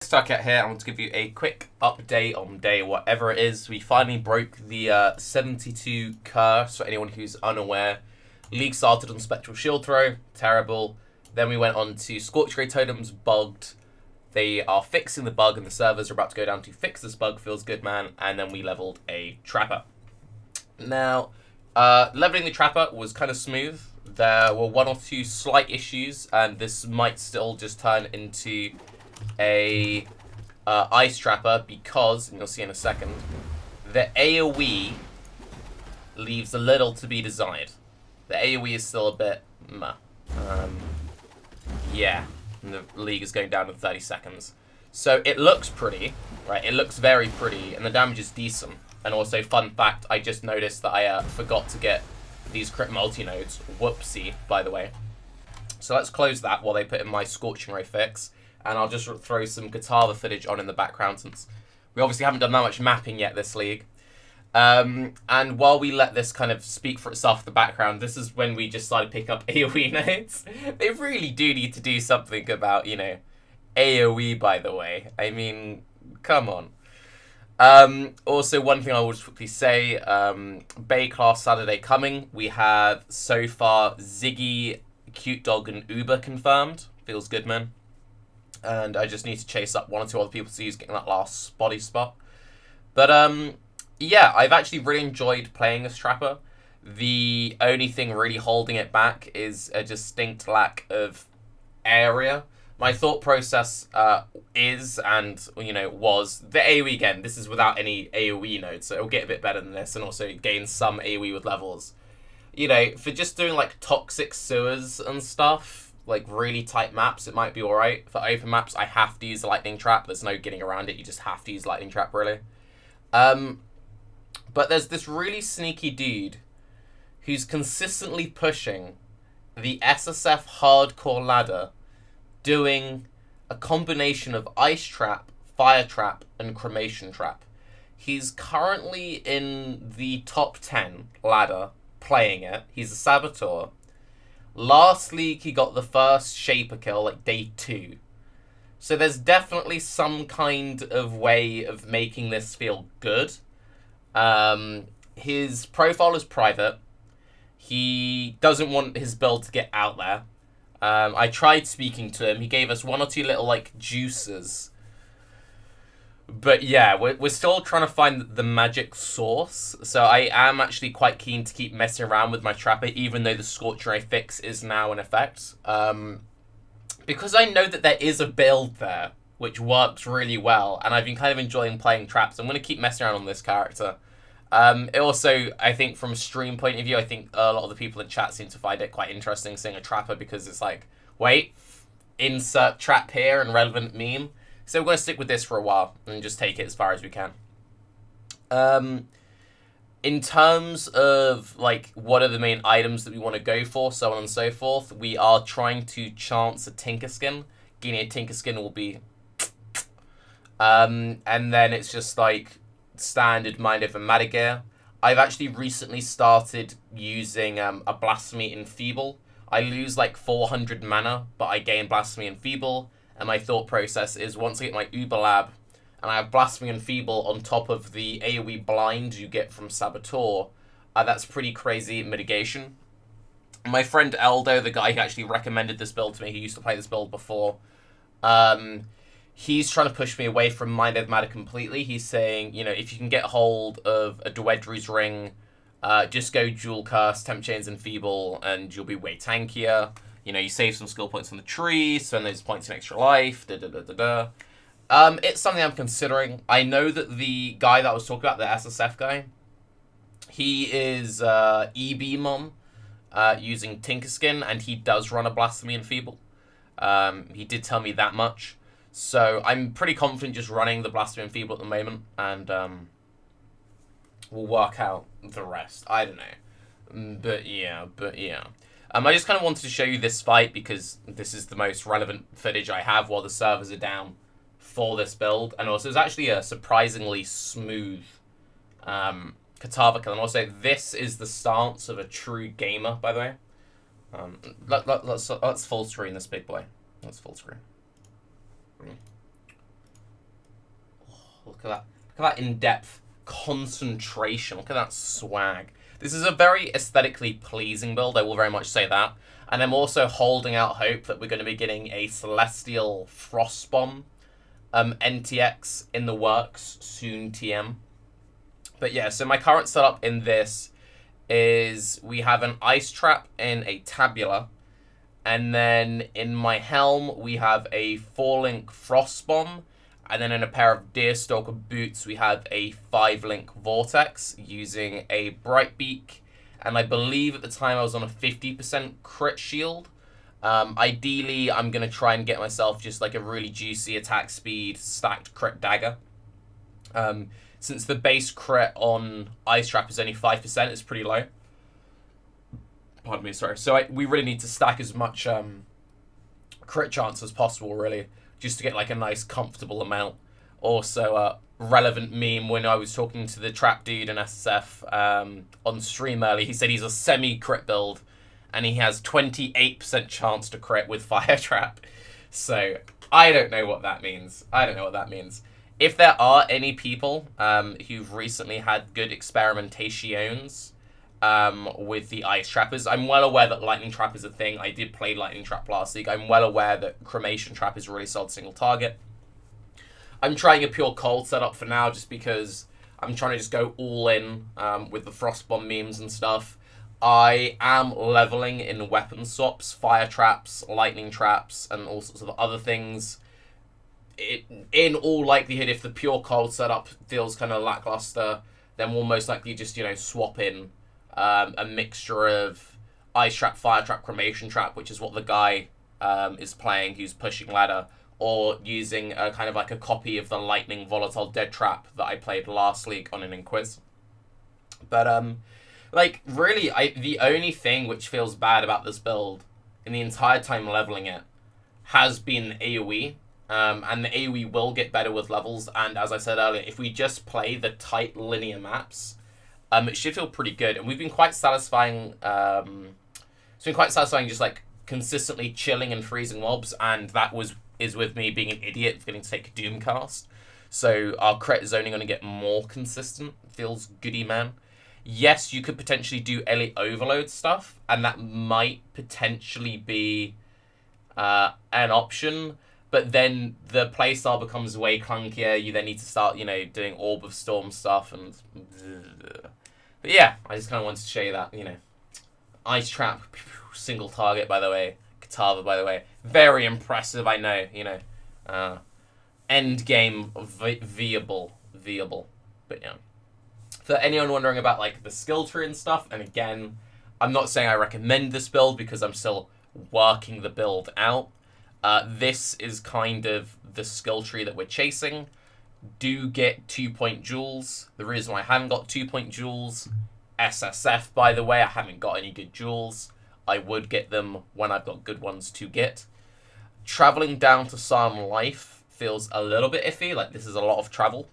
Tarke here. I want to give you a quick update on day whatever it is. We finally broke the 72 curse, for anyone who's unaware. League started on Spectral Shield Throw, terrible. Then we went on to Scorching Ray Totems, bugged. They are fixing the bug and the servers are about to go down to fix this bug, feels good, man. And then we leveled a Trapper. Now, leveling the Trapper was kind of smooth. There were one or two slight issues, and this might still just turn into a Ice Trapper because, and you'll see in a second, the AoE leaves a little to be desired. The AoE is still a bit meh. Yeah, and the league is going down in 30 seconds. So it looks pretty, right? It looks very pretty, and the damage is decent. And also, fun fact, I just noticed that I forgot to get these crit multi-nodes. Whoopsie, by the way. So let's close that while they put in my Scorching Ray fix. And I'll just throw some Katava footage on in the background since we obviously haven't done that much mapping yet this league. And while we let this kind of speak for itself in the background, this is when we just started picking up AoE nodes. They really do need to do something about, you know, AoE, by the way. I mean, come on. Also, one thing I will just quickly say, Bay Class Saturday coming. We have so far Ziggy, Cute Dog, and Uber confirmed. Feels good, man. And I just need to chase up one or two other people to see who's getting that last body spot. But, yeah, I've actually really enjoyed playing this Trapper. The only thing really holding it back is a distinct lack of area. My thought process is, and, you know, was, the AoE again. This is without any AoE nodes, so it'll get a bit better than this, and also gain some AoE with levels. You know, for just doing, like, toxic sewers and stuff, like, really tight maps, it might be alright. For open maps, I have to use the Lightning Trap. There's no getting around it. You just have to use Lightning Trap, really. But there's this really sneaky dude who's consistently pushing the SSF hardcore ladder, doing a combination of Ice Trap, Fire Trap, and Cremation Trap. He's currently in the top 10 ladder, playing it. He's a Saboteur. Last league, he got the first Shaper kill, like day 2. So there's definitely some kind of way of making this feel good. His profile is private. He doesn't want his build to get out there. I tried speaking to him. He gave us one or two little, like, juices. But yeah, we're still trying to find the magic source. So I am actually quite keen to keep messing around with my Trapper, even though the Scorching Ray fix is now in effect. Because I know that there is a build there, which works really well, and I've been kind of enjoying playing traps. I'm going to keep messing around on this character. It also, I think from a stream point of view, I think a lot of the people in chat seem to find it quite interesting seeing a Trapper, because it's like, wait, insert trap here and relevant meme. So we're going to stick with this for a while and just take it as far as we can. In terms of, like, what are the main items that we want to go for, so on and so forth, we are trying to chance a Tinker Skin. Getting a Tinker Skin will be... and then it's just, like, standard Mind Over Matter gear. I've actually recently started using a Blasphemy Enfeeble. I lose, like, 400 mana, but I gain Blasphemy Enfeeble. And my thought process is, once I get my Uber Lab, and I have Blasphemy Enfeeble on top of the AoE blind you get from Saboteur, that's pretty crazy mitigation. My friend Eldo, the guy who actually recommended this build to me, who used to play this build before, he's trying to push me away from Mind Over Matter completely. He's saying, you know, if you can get hold of a Dwedru's Ring, just go Jewel Curse, Temp Chains Enfeeble, and you'll be way tankier. You know, you save some skill points on the tree, spend those points in extra life, da-da-da-da-da. It's something I'm considering. I know that the guy that I was talking about, the SSF guy, he is EB Mom using Tinkerskin, and he does run a Blasphemy Enfeeble. He did tell me that much. So I'm pretty confident just running the Blasphemy Enfeeble at the moment, and we'll work out the rest. I don't know. But yeah. I just kind of wanted to show you this fight because this is the most relevant footage I have while the servers are down for this build. And also, it's actually a surprisingly smooth Katava kill. And also, this is the stance of a true gamer, by the way. Let's full screen this big boy. Let's full screen. Look at that. Look at that in-depth concentration. Look at that swag. This is a very aesthetically pleasing build, I will very much say that. And I'm also holding out hope that we're going to be getting a Celestial Frostbomb NTX in the works soon, TM. But yeah, so my current setup in this is we have an Ice Trap in a Tabula. And then in my helm, we have a 4-link Frostbomb. And then in a pair of Deerstalker boots, we have a 5-link Vortex using a Brightbeak. And I believe at the time I was on a 50% crit shield. Ideally, I'm going to try and get myself just like a really juicy attack speed stacked crit dagger. Since the base crit on Ice Trap is only 5%, it's pretty low. Pardon me, sorry. So we really need to stack as much crit chance as possible, really, just to get like a nice comfortable amount. Also, relevant meme when I was talking to the trap dude in SSF on stream early, he said he's a semi-crit build and he has 28% chance to crit with Fire Trap. So I don't know what that means. If there are any people who've recently had good experimentations with the Ice Trappers, I'm well aware that Lightning Trap is a thing. I did play Lightning Trap last week. I'm well aware that Cremation Trap is a really solid single target. I'm trying a pure cold setup for now just because I'm trying to just go all in with the Frostbomb memes and stuff. I am leveling in weapon swaps, Fire Traps, Lightning Traps, and all sorts of other things. In all likelihood, if the pure cold setup feels kind of lackluster, then we'll most likely just, you know, swap in a mixture of Ice Trap, Fire Trap, Cremation Trap, which is what the guy is playing who's pushing ladder, or using a kind of like a copy of the Lightning Volatile Dead Trap that I played last week on an Inquiz. But, like, really, the only thing which feels bad about this build in the entire time leveling it has been AoE. And the AoE will get better with levels, and as I said earlier, if we just play the tight linear maps, it should feel pretty good. And we've been quite satisfying, just like consistently chilling and freezing mobs, and that is with me being an idiot forgetting to take Doomcast. So our crit is only going to get more consistent. Feels goody, man. Yes, you could potentially do Elite Overload stuff, and that might potentially be an option. But then the playstyle becomes way clunkier. You then need to start, you know, doing Orb of Storm stuff. And but yeah, I just kind of wanted to show you that, you know. Ice Trap, single target, by the way. Katava, by the way. Very impressive, I know, you know. End game viable. But yeah. For anyone wondering about, like, the skill tree and stuff, and again, I'm not saying I recommend this build because I'm still working the build out. This is kind of the skill tree that we're chasing. Do get 2-point jewels. The reason why I haven't got 2-point jewels, SSF, by the way, I haven't got any good jewels. I would get them when I've got good ones to get. Traveling down to Psalm Life feels a little bit iffy, like this is a lot of travel.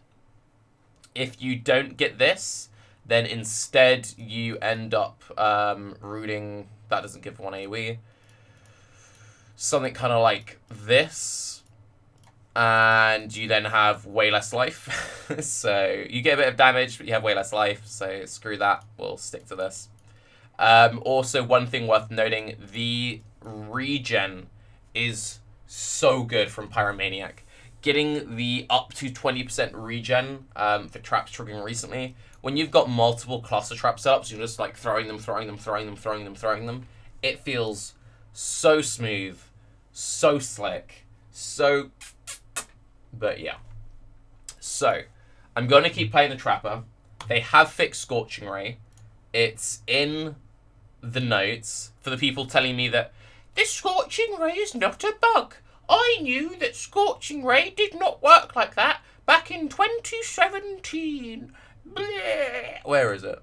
If you don't get this, then instead you end up rooting, that doesn't give one AoE, something kind of like this, and you then have way less life. So you get a bit of damage, but you have way less life, so screw that, we'll stick to this. Also, one thing worth noting, the regen is so good from Pyromaniac. Getting the up to 20% regen for traps triggering recently, when you've got multiple cluster trap setups, you're just like throwing them, it feels so smooth, so slick, so... But yeah. So, I'm going to keep playing the Trapper. They have fixed Scorching Ray. It's in the notes for the people telling me that this Scorching Ray is not a bug. I knew that Scorching Ray did not work like that back in 2017. Bleh. Where is it?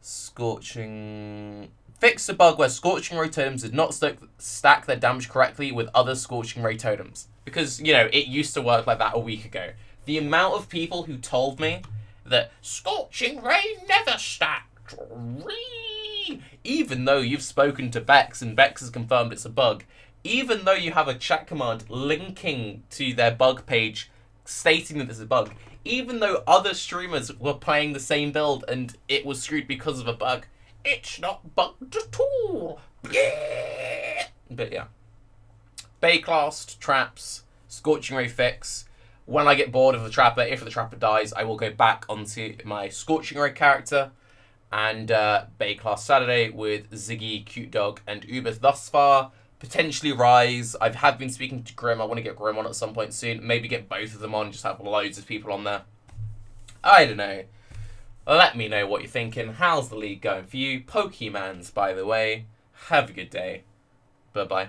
Scorching... Fix the bug where Scorching Ray Totems did not stack their damage correctly with other Scorching Ray Totems. Because, you know, it used to work like that a week ago. The amount of people who told me that Scorching Ray never stacked, even though you've spoken to Bex and Bex has confirmed it's a bug, even though you have a chat command linking to their bug page stating that this is a bug, even though other streamers were playing the same build and it was screwed because of a bug. It's not bugged at all. Yeah. But yeah. Bayclast, traps, Scorching Ray fix. When I get bored of the Trapper, if the Trapper dies, I will go back onto my Scorching Ray character. And Bayclast Saturday with Ziggy, Cute Dog, and Uber thus far. Potentially Rise. I have been speaking to Grim. I want to get Grim on at some point soon. Maybe get both of them on, just have loads of people on there. I don't know. Let me know what you're thinking. How's the league going for you? Pokemans, by the way. Have a good day. Bye-bye.